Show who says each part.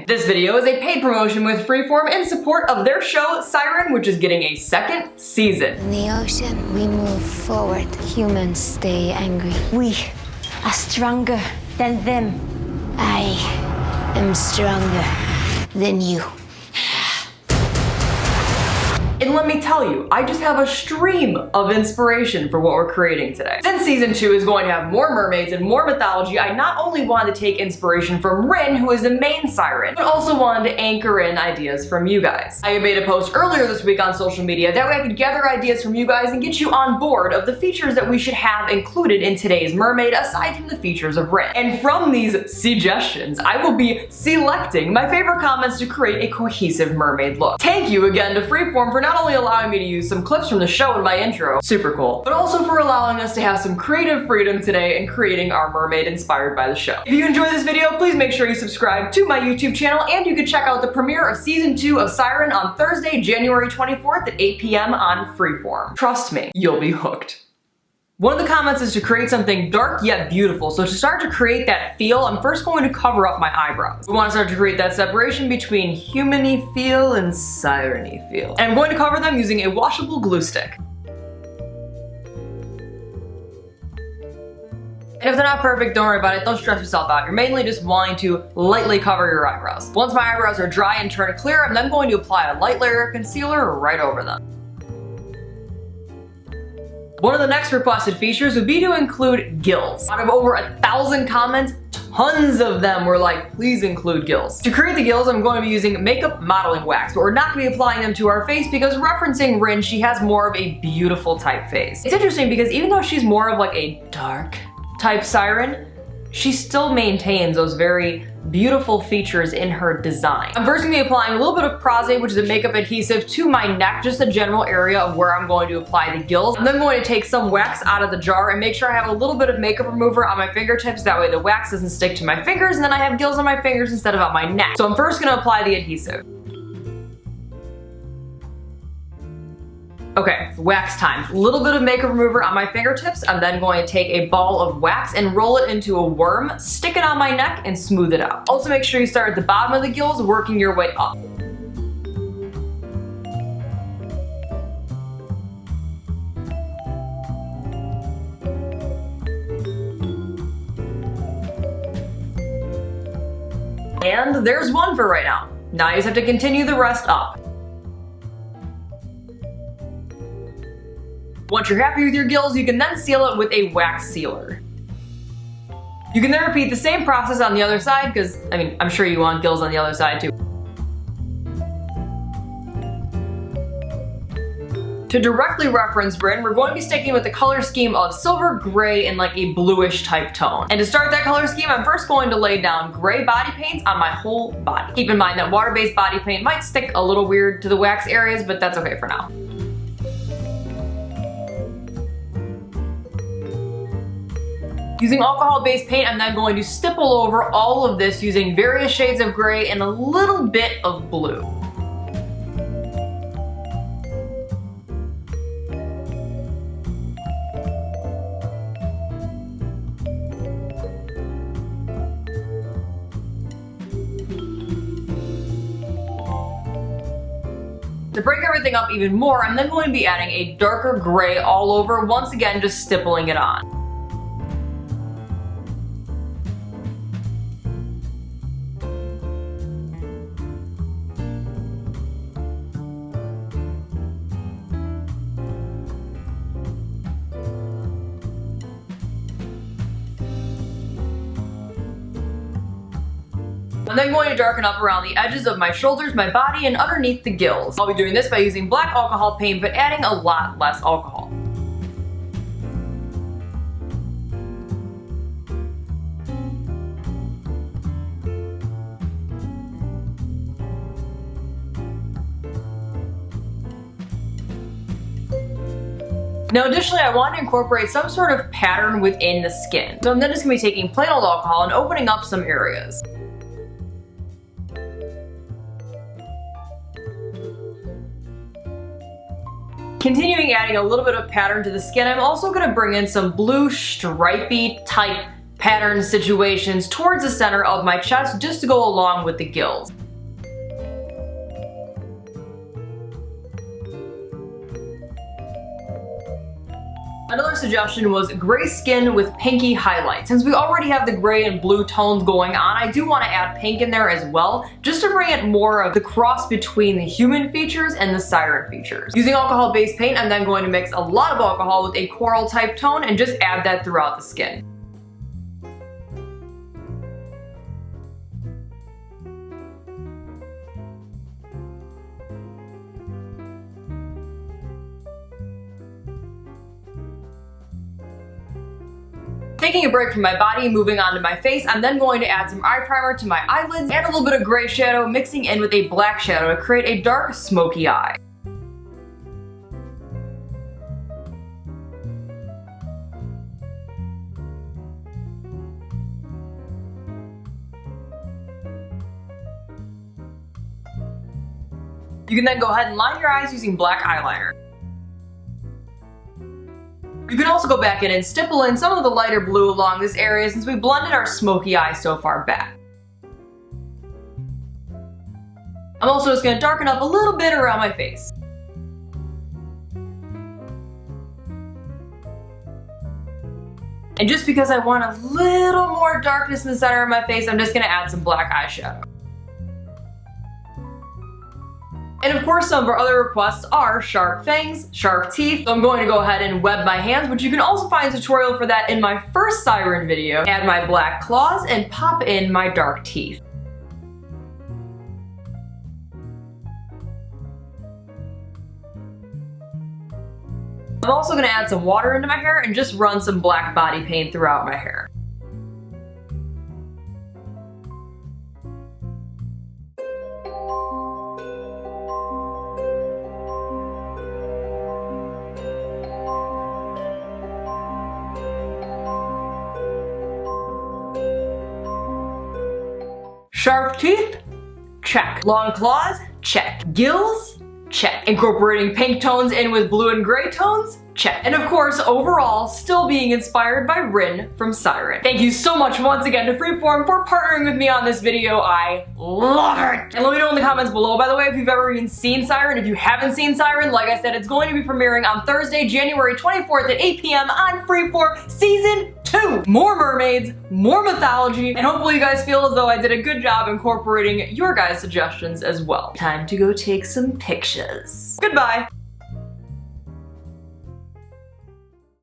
Speaker 1: This video is a paid promotion with Freeform in support of their show Siren, which is getting a second season.
Speaker 2: In the ocean, we move forward. Humans stay angry.
Speaker 3: We are stronger than them.
Speaker 2: I am stronger than you.
Speaker 1: And let me tell you, I just have a stream of inspiration for what we're creating today. Since season 2 is going to have more mermaids and more mythology, I not only wanted to take inspiration from Rin, who is the main siren, but also wanted to anchor in ideas from you guys. I made a post earlier this week on social media, that way I could gather ideas from you guys and get you on board of the features that we should have included in today's mermaid, aside from the features of Rin. And from these suggestions, I will be selecting my favorite comments to create a cohesive mermaid look. Thank you again to Freeform for not only allowing me to use some clips from the show in my intro, super cool, but also for allowing us to have some creative freedom today in creating our mermaid inspired by the show. If you enjoyed this video, please make sure you subscribe to my YouTube channel, and you can check out the premiere of season 2 of Siren on Thursday, January 24th at 8 p.m. on Freeform. Trust me, you'll be hooked. One of the comments is to create something dark yet beautiful. So to start to create that feel, I'm first going to cover up my eyebrows. We want to start to create that separation between human-y feel and siren-y feel. And I'm going to cover them using a washable glue stick. And if they're not perfect, don't worry about it, don't stress yourself out. You're mainly just wanting to lightly cover your eyebrows. Once my eyebrows are dry and turn clear, I'm then going to apply a light layer of concealer right over them. One of the next requested features would be to include gills. Out of over 1,000 comments, tons of them were like, please include gills. To create the gills, I'm going to be using makeup modeling wax, but we're not going to be applying them to our face because, referencing Rin, she has more of a beautiful type face. It's interesting because even though she's more of like a dark type siren, she still maintains those very beautiful features in her design. I'm first going to be applying a little bit of Prase, which is a makeup adhesive, to my neck, just the general area of where I'm going to apply the gills. I'm then going to take some wax out of the jar and make sure I have a little bit of makeup remover on my fingertips, that way the wax doesn't stick to my fingers, and then I have gills on my fingers instead of on my neck. So I'm first going to apply the adhesive. Okay, wax time. A little bit of makeup remover on my fingertips. I'm then going to take a ball of wax and roll it into a worm, stick it on my neck, and smooth it out. Also make sure you start at the bottom of the gills, working your way up. And there's one for right now. Now you just have to continue the rest up. Once you're happy with your gills, you can then seal it with a wax sealer. You can then repeat the same process on the other side, because, I mean, I'm sure you want gills on the other side too. To directly reference Rin, we're going to be sticking with the color scheme of silver, gray, and like a bluish type tone. And to start that color scheme, I'm first going to lay down gray body paint on my whole body. Keep in mind that water-based body paint might stick a little weird to the wax areas, but that's okay for now. Using alcohol-based paint, I'm then going to stipple over all of this using various shades of gray and a little bit of blue. To break everything up even more, I'm then going to be adding a darker gray all over, once again just stippling it on. I'm then going to darken up around the edges of my shoulders, my body, and underneath the gills. I'll be doing this by using black alcohol paint, but adding a lot less alcohol. Now additionally, I want to incorporate some sort of pattern within the skin. So I'm then just going to be taking plain old alcohol and opening up some areas. Continuing adding a little bit of pattern to the skin, I'm also going to bring in some blue stripy type pattern situations towards the center of my chest just to go along with the gills. Another suggestion was gray skin with pinky highlight. Since we already have the gray and blue tones going on, I do want to add pink in there as well, just to bring it more of the cross between the human features and the Siren features. Using alcohol-based paint, I'm then going to mix a lot of alcohol with a coral type tone and just add that throughout the skin. Taking a break from my body, moving on to my face, I'm then going to add some eye primer to my eyelids and a little bit of gray shadow, mixing in with a black shadow to create a dark, smoky eye. You can then go ahead and line your eyes using black eyeliner. You can also go back in and stipple in some of the lighter blue along this area since we blended our smoky eye so far back. I'm also just going to darken up a little bit around my face. And just because I want a little more darkness in the center of my face, I'm just going to add some black eyeshadow. And of course, some of our other requests are sharp fangs, sharp teeth. So I'm going to go ahead and web my hands, which you can also find a tutorial for that in my first Siren video. Add my black claws and pop in my dark teeth. I'm also going to add some water into my hair and just run some black body paint throughout my hair. Sharp teeth? Check. Long claws? Check. Gills? Check. Incorporating pink tones in with blue and gray tones? Check. And of course, overall, still being inspired by Rin from Siren. Thank you so much once again to Freeform for partnering with me on this video. I love it! And let me know in the comments below, by the way, if you've ever even seen Siren. If you haven't seen Siren, like I said, it's going to be premiering on Thursday, January 24th at 8 p.m. on Freeform Season 2. More mermaids, more mythology, and hopefully you guys feel as though I did a good job incorporating your guys' suggestions as well. Time to go take some pictures. Goodbye!